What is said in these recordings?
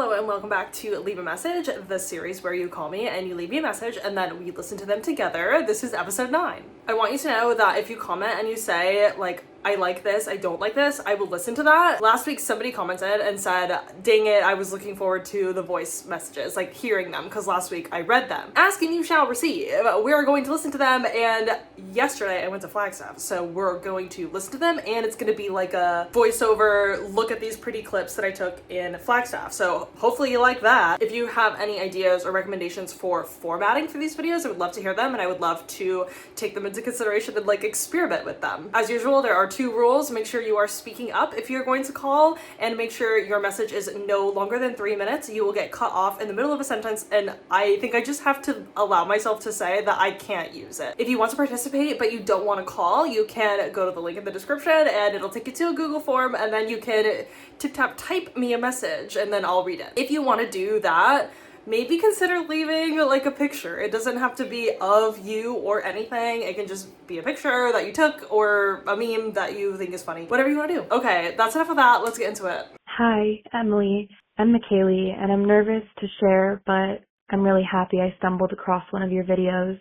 Hello and welcome back to Leave a Message, the series where you call me and you leave me a message and then we listen to them together. This is episode 9. I want you to know that if you comment and you say, like, I like this, I don't like this, I will listen to that. Last week somebody commented and said, dang it, I was looking forward to the voice messages, like hearing them, because last week I read them. Ask and you shall receive. We're going to listen to them, and yesterday I went to Flagstaff, so we're going to listen to them, and it's going to be like a voiceover look at these pretty clips that I took in Flagstaff. So hopefully you like that. If you have any ideas or recommendations for formatting for these videos, I would love to hear them, and I would love to take them into consideration and like experiment with them. As usual, there are 2 rules. Make sure you are speaking up if you're going to call, and make sure your message is no longer than 3 minutes. You will get cut off in the middle of a sentence, and I think I just have to allow myself to say that I can't use it. If you want to participate but you don't want to call, you can go to the link in the description and it'll take you to a Google form, and then you can type me a message and then I'll read it. If you want to do that, maybe consider leaving like a picture. It doesn't have to be of you or anything. It can just be a picture that you took or a meme that you think is funny. Whatever you want to do. Okay, that's enough of that. Let's get into it. Hi, Emily. I'm McKaylee, and I'm nervous to share, but I'm really happy I stumbled across one of your videos.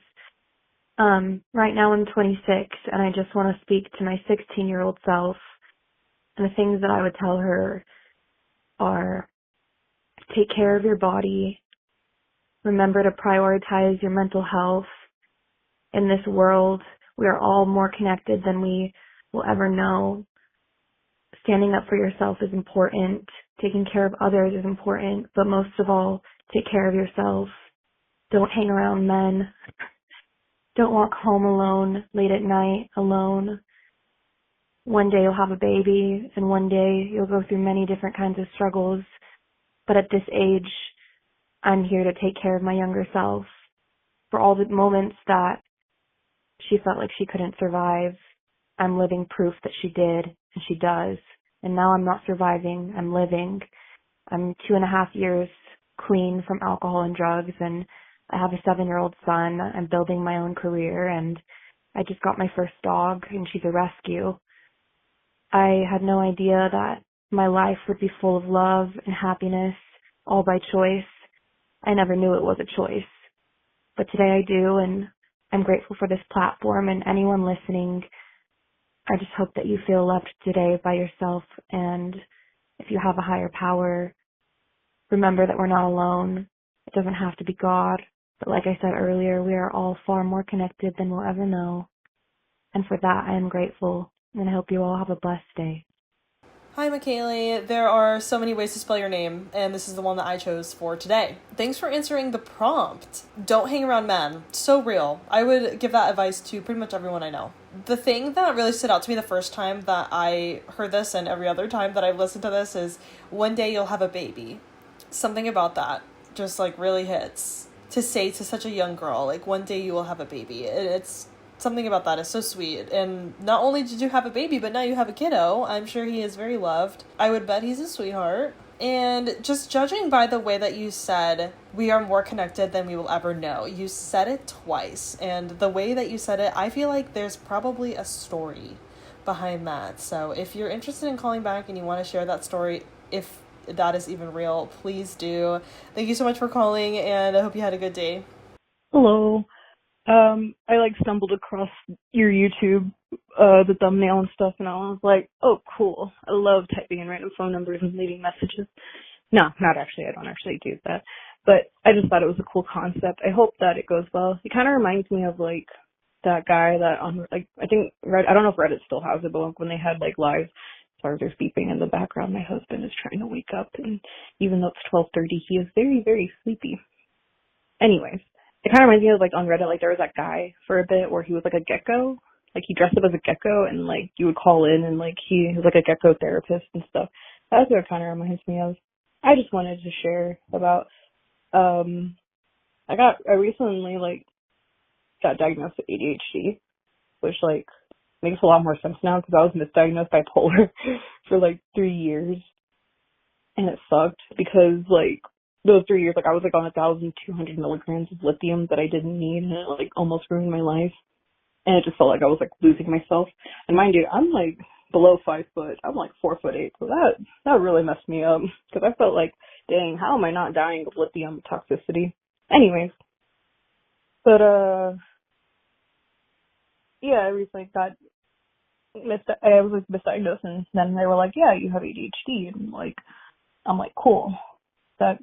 Right now I'm 26, and I just want to speak to my 16-year-old self, and the things that I would tell her are: take care of your body. Remember to prioritize your mental health. In this world, we are all more connected than we will ever know. Standing up for yourself is important. Taking care of others is important. But most of all, take care of yourself. Don't hang around men. Don't walk home alone, late at night, alone. One day you'll have a baby, and one day you'll go through many different kinds of struggles. But at this age, I'm here to take care of my younger self. For all the moments that she felt like she couldn't survive, I'm living proof that she did, and she does. And now I'm not surviving, I'm living. I'm 2.5 years clean from alcohol and drugs, and I have a 7-year-old son. I'm building my own career, and I just got my first dog, and she's a rescue. I had no idea that my life would be full of love and happiness, all by choice. I never knew it was a choice. But today I do, and I'm grateful for this platform, and anyone listening, I just hope that you feel loved today by yourself, and if you have a higher power, remember that we're not alone. It doesn't have to be God, but like I said earlier, we are all far more connected than we'll ever know. And for that, I am grateful, and I hope you all have a blessed day. Hi, McKaylee. There are so many ways to spell your name, and this is the one that I chose for today. Thanks for answering the prompt. Don't hang around men. So real. I would give that advice to pretty much everyone I know. The thing that really stood out to me the first time that I heard this, and every other time that I've listened to this, is one day you'll have a baby. Something about that just like really hits. To say to such a young girl, like, one day you will have a baby. It's something about that is so sweet. And not only did you have a baby, but now you have a kiddo. I'm sure he is very loved. I would bet he's a sweetheart. And just judging by the way that you said, we are more connected than we will ever know. You said it twice. And the way that you said it, I feel like there's probably a story behind that. So if you're interested in calling back and you want to share that story, if that is even real, please do. Thank you so much for calling, and I hope you had a good day. Hello. I stumbled across your YouTube, the thumbnail and stuff, and I was like, oh, cool. I love typing in random phone numbers and leaving messages. No, not actually. I don't actually do that. But I just thought it was a cool concept. I hope that it goes well. It kind of reminds me of that guy that I think I don't know if Reddit still has it, but when they had live, sorry, there's beeping in the background. My husband is trying to wake up, and even though it's 12:30, he is very, very sleepy. Anyways, it kind of reminds me of on Reddit, there was that guy for a bit where he was a gecko. He dressed up as a gecko, and you would call in, and he was a gecko therapist and stuff. That's what it kind of reminds me of. I just wanted to share about I recently got diagnosed with ADHD, which makes a lot more sense now because I was misdiagnosed bipolar for 3 years, and it sucked because those 3 years I was on 1,200 milligrams of lithium that I didn't need, and it almost ruined my life, and it just felt like I was losing myself. And mind you, I'm below 5 foot. I'm 4'8", so that really messed me up because I felt like dang, how am I not dying of lithium toxicity? Anyways, but yeah, I recently got I was like misdiagnosed, and then they were like, yeah, you have ADHD, and like, I'm like, cool. That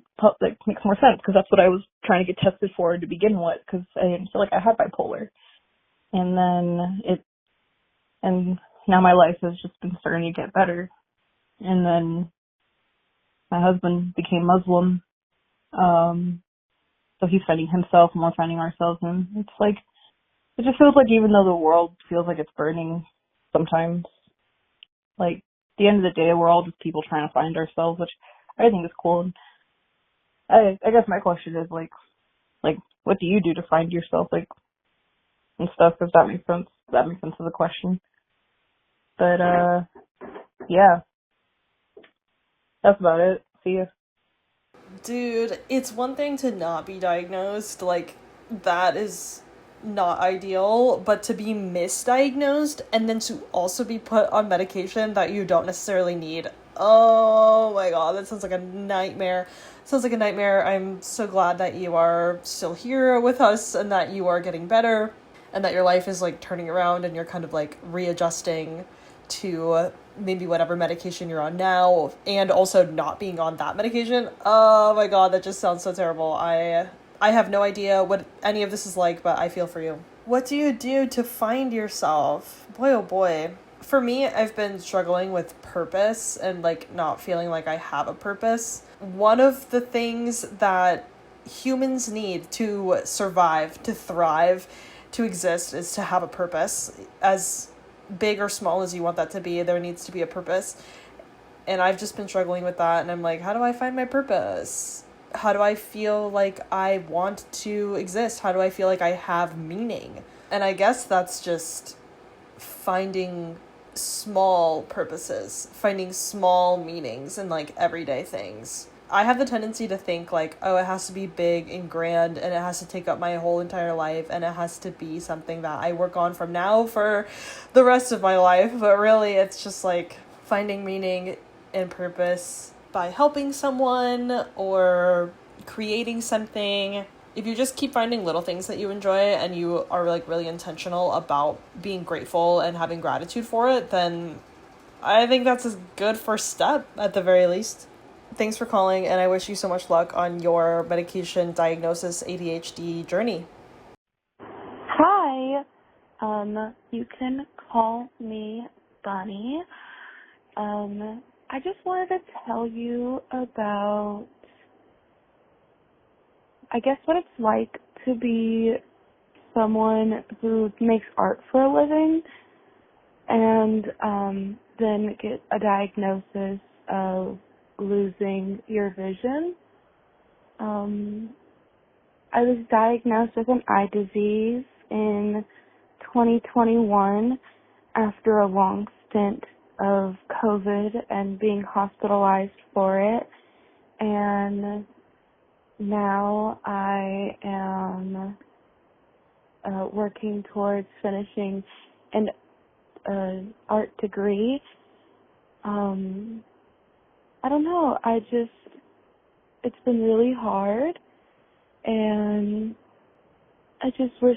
makes more sense, because that's what I was trying to get tested for to begin with, because I didn't feel like I had bipolar. And then and now my life has just been starting to get better. And then my husband became Muslim, so he's finding himself and we're finding ourselves, and it's like, it just feels like even though the world feels like it's burning sometimes, like, at the end of the day, we're all just people trying to find ourselves, which I think is cool. And I guess my question is, like, what do you do to find yourself, like, and stuff, if that makes sense. That makes sense of the question. But, yeah, that's about it. See ya. Dude, it's one thing to not be diagnosed, like, that is not ideal, but to be misdiagnosed and then to also be put on medication that you don't necessarily need. Oh my god, that sounds like a nightmare. Sounds like a nightmare. I'm so glad that you are still here with us and that you are getting better and that your life is like turning around and you're kind of like readjusting to maybe whatever medication you're on now, and also not being on that medication. Oh my god, that just sounds so terrible. I have no idea what any of this is like, but I feel for you. What do you do to find yourself? Boy, oh boy. For me, I've been struggling with purpose and like not feeling like I have a purpose. One of the things that humans need to survive, to thrive, to exist is to have a purpose. As big or small as you want that to be, there needs to be a purpose. And I've just been struggling with that, and I'm like, how do I find my purpose? How do I feel like I want to exist? How do I feel like I have meaning? And I guess that's just finding small purposes, finding small meanings in like everyday things. I have the tendency to think like, oh, it has to be big and grand and it has to take up my whole entire life and it has to be something that I work on from now for the rest of my life. But really, it's just like finding meaning and purpose by helping someone or creating something. If you just keep finding little things that you enjoy and you are like really intentional about being grateful and having gratitude for it, then I think that's a good first step at the very least. Thanks for calling, and I wish you so much luck on your medication diagnosis ADHD journey. Hi. You can call me Bunny. I just wanted to tell you about, I guess, what it's like to be someone who makes art for a living and then get a diagnosis of losing your vision. I was diagnosed with an eye disease in 2021 after a long stint of COVID and being hospitalized for it. And now I am working towards finishing an art degree. I don't know, it's been really hard, and I just wish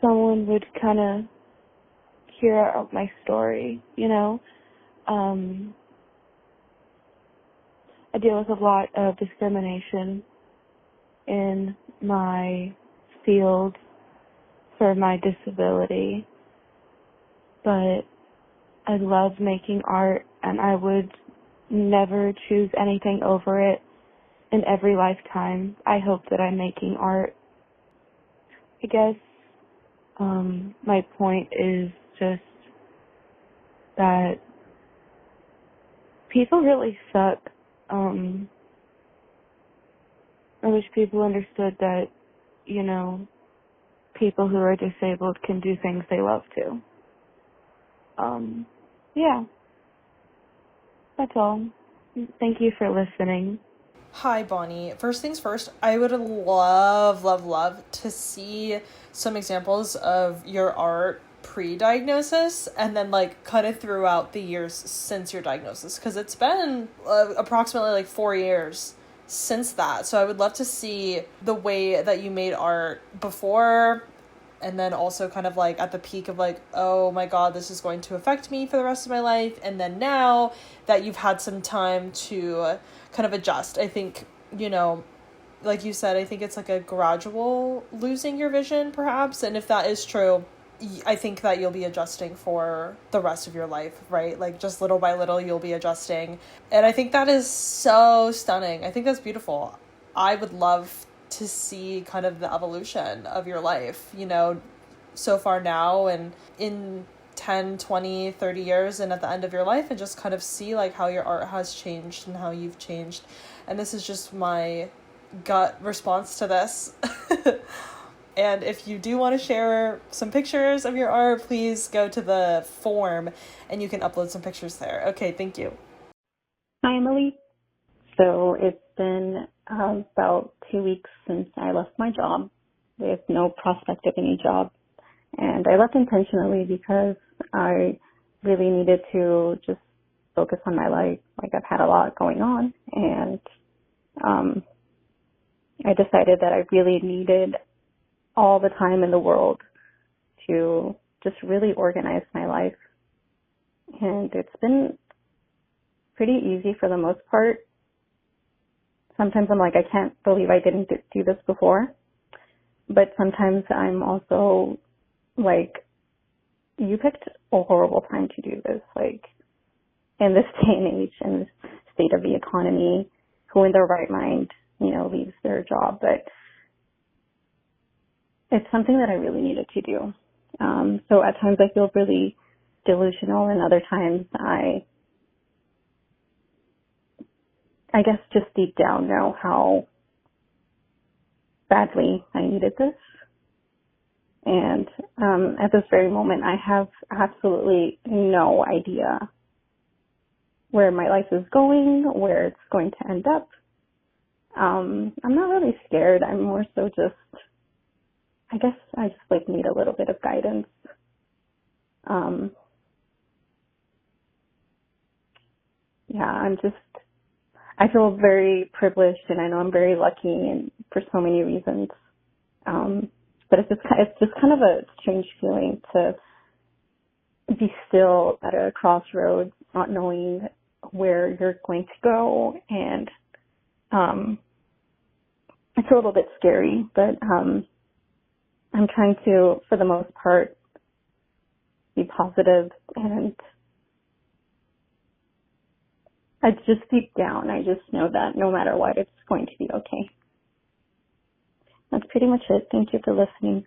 someone would kind of hear out my story, you know? I deal with a lot of discrimination in my field for my disability, but I love making art, and I would never choose anything over it in every lifetime. I hope that I'm making art. I guess my point is just that people really suck. I wish people understood that, you know, people who are disabled can do things they love to. Yeah. That's all. Thank you for listening. Hi, Bonnie. First things first, I would love to see some examples of your art pre-diagnosis and then like kind of throughout the years since your diagnosis, because it's been approximately like 4 years since that. So I would love to see the way that you made art before, and then also kind of like at the peak of like, oh my god, this is going to affect me for the rest of my life, and then now that you've had some time to kind of adjust. I think, you know, like you said, I think it's like a gradual losing your vision perhaps, and if that is true, I think that you'll be adjusting for the rest of your life, right? Like just little by little you'll be adjusting, and I think that is so stunning. I think that's beautiful. I would love to see kind of the evolution of your life, you know, so far now and in 10, 20, 30 years and at the end of your life, and just kind of see like how your art has changed and how you've changed. And this is just my gut response to this. And if you do want to share some pictures of your art, please go to the form and you can upload some pictures there. Okay, thank you. Hi, Emily. So it's been about 2 weeks since I left my job. There's no prospect of any job. And I left intentionally because I really needed to just focus on my life. Like, I've had a lot going on, and I decided that I really needed all the time in the world to just really organize my life. And it's been pretty easy for the most part. Sometimes I'm like, I can't believe I didn't do this before. But sometimes I'm also like, you picked a horrible time to do this. Like, in this day and age, in this state of the economy, who in their right mind, you know, leaves their job? But it's something that I really needed to do. So at times I feel really delusional, and other times I guess just deep down know how badly I needed this. And at this very moment, I have absolutely no idea where my life is going, where it's going to end up. I'm not really scared. I'm more so just, I guess I just like need a little bit of guidance. I feel very privileged, and I know I'm very lucky, and for so many reasons. But it's just kind of a strange feeling to be still at a crossroads, not knowing where you're going to go, and it's a little bit scary, but I'm trying to, for the most part, be positive, and I just deep down, I just know that no matter what, it's going to be okay. That's pretty much it. Thank you for listening.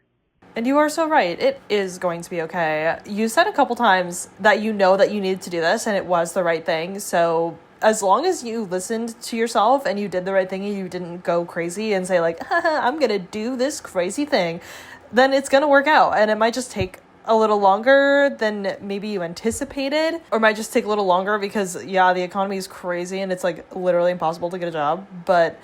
And you are so right. It is going to be okay. You said a couple times that you know that you needed to do this and it was the right thing. So as long as you listened to yourself and you did the right thing and you didn't go crazy and say like, I'm going to do this crazy thing, then it's going to work out. And it might just take a little longer than maybe you anticipated, or might just take a little longer because, yeah, the economy is crazy and it's like literally impossible to get a job. But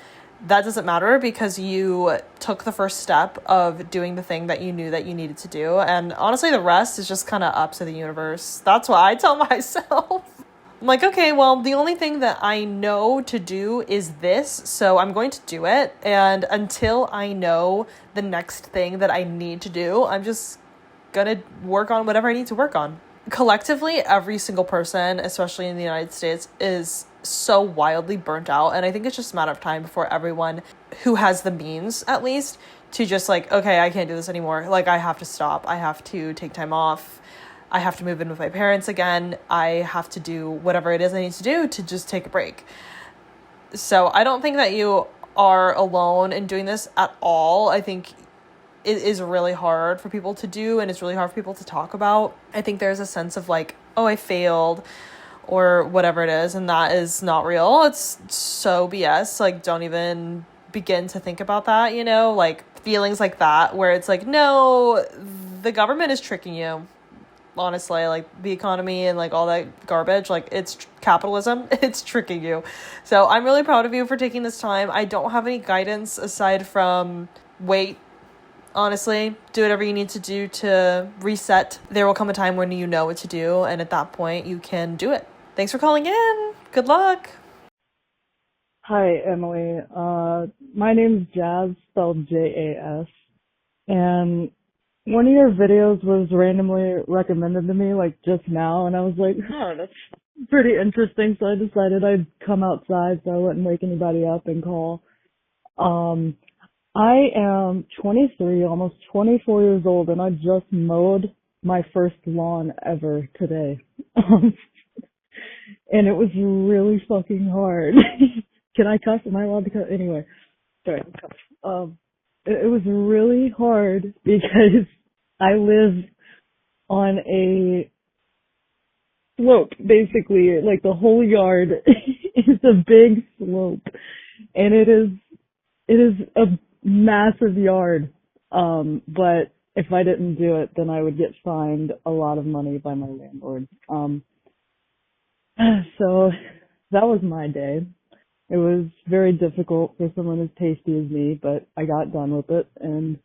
that doesn't matter because you took the first step of doing the thing that you knew that you needed to do. And honestly, the rest is just kind of up to the universe. That's what I tell myself. I'm like, okay, well, the only thing that I know to do is this, so I'm going to do it. And until I know the next thing that I need to do, I'm just gonna work on whatever I need to work on. Collectively, every single person, especially in the United States, is so wildly burnt out, and I think it's just a matter of time before everyone who has the means, at least, to just like, okay, I can't do this anymore. Like, I have to stop. I have to take time off. I have to move in with my parents again. I have to do whatever it is I need to do to just take a break. So I don't think that you are alone in doing this at all. I think it is really hard for people to do, and it's really hard for people to talk about. I think there's a sense of like, oh, I failed, or whatever it is, and that is not real. It's so BS. Like, don't even begin to think about that, you know, like feelings like that, where it's like, no, the government is tricking you. Honestly, like the economy and like all that garbage, like it's capitalism, it's tricking you. So I'm really proud of you for taking this time. I don't have any guidance aside from wait Honestly, do whatever you need to do to reset. There will come a time when you know what to do, and at that point, you can do it. Thanks for calling in. Good luck. Hi, Emily. My name's Jazz, spelled Jas, and one of your videos was randomly recommended to me, like, just now, and I was like, that's pretty interesting, so I decided I'd come outside so I wouldn't wake anybody up and call. I am 23, almost 24 years old, and I just mowed my first lawn ever today. And it was really fucking hard. Can I cuss? Am I allowed to cuss? Anyway, sorry. It was really hard because I live on a slope, basically. Like, the whole yard is a big slope, and it is a massive yard. But if I didn't do it, then I would get fined a lot of money by my landlord. So that was my day. It was very difficult for someone as tasty as me, but I got done with it, and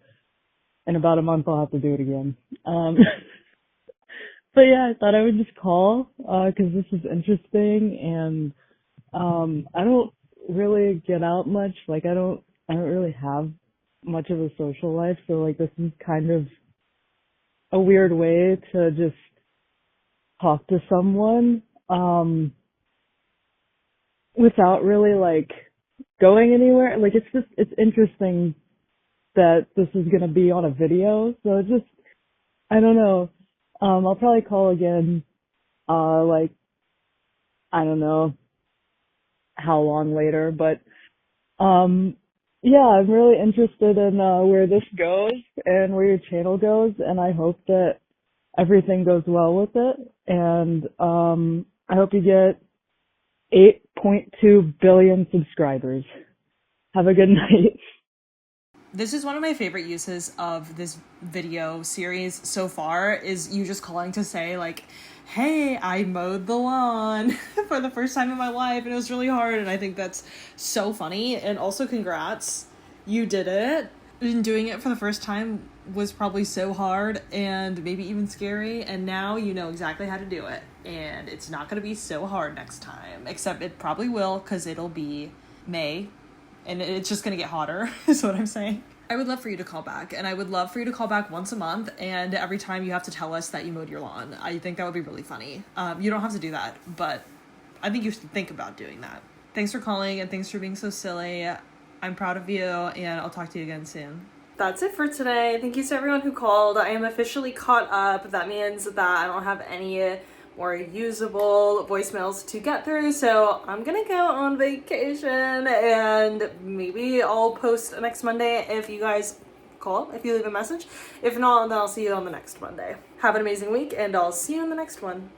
in about a month I'll have to do it again. But yeah, I thought I would just call, 'cause this is interesting, and, I don't really get out much. Like, I don't really have much of a social life, so, like, this is kind of a weird way to just talk to someone, without really, like, going anywhere. Like, it's interesting that this is gonna be on a video, so it just, I don't know. I'll probably call again, like, I don't know how long later, but, yeah, I'm really interested in, where this goes and where your channel goes, and I hope that everything goes well with it, and, I hope you get 8.2 billion subscribers. Have a good night. This is one of my favorite uses of this video series so far, is you just calling to say, like, hey, I mowed the lawn for the first time in my life, and it was really hard, and I think that's so funny. And also, congrats, you did it. And doing it for the first time was probably so hard and maybe even scary, and now you know exactly how to do it, and it's not going to be so hard next time, except it probably will, because it'll be May, and it's just going to get hotter, is what I'm saying. I would love for you to call back, and I would love for you to call back once a month, and every time you have to tell us that you mowed your lawn. I think that would be really funny. You don't have to do that, but I think you should think about doing that. Thanks for calling, and thanks for being so silly. I'm proud of you, and I'll talk to you again soon. That's it for today. Thank you to everyone who called. I am officially caught up. That means that I don't have any more usable voicemails to get through, so I'm gonna go on vacation, and maybe I'll post next Monday if you guys call, if you leave a message. If not, then I'll see you on the next Monday. Have an amazing week, and I'll see you in the next one.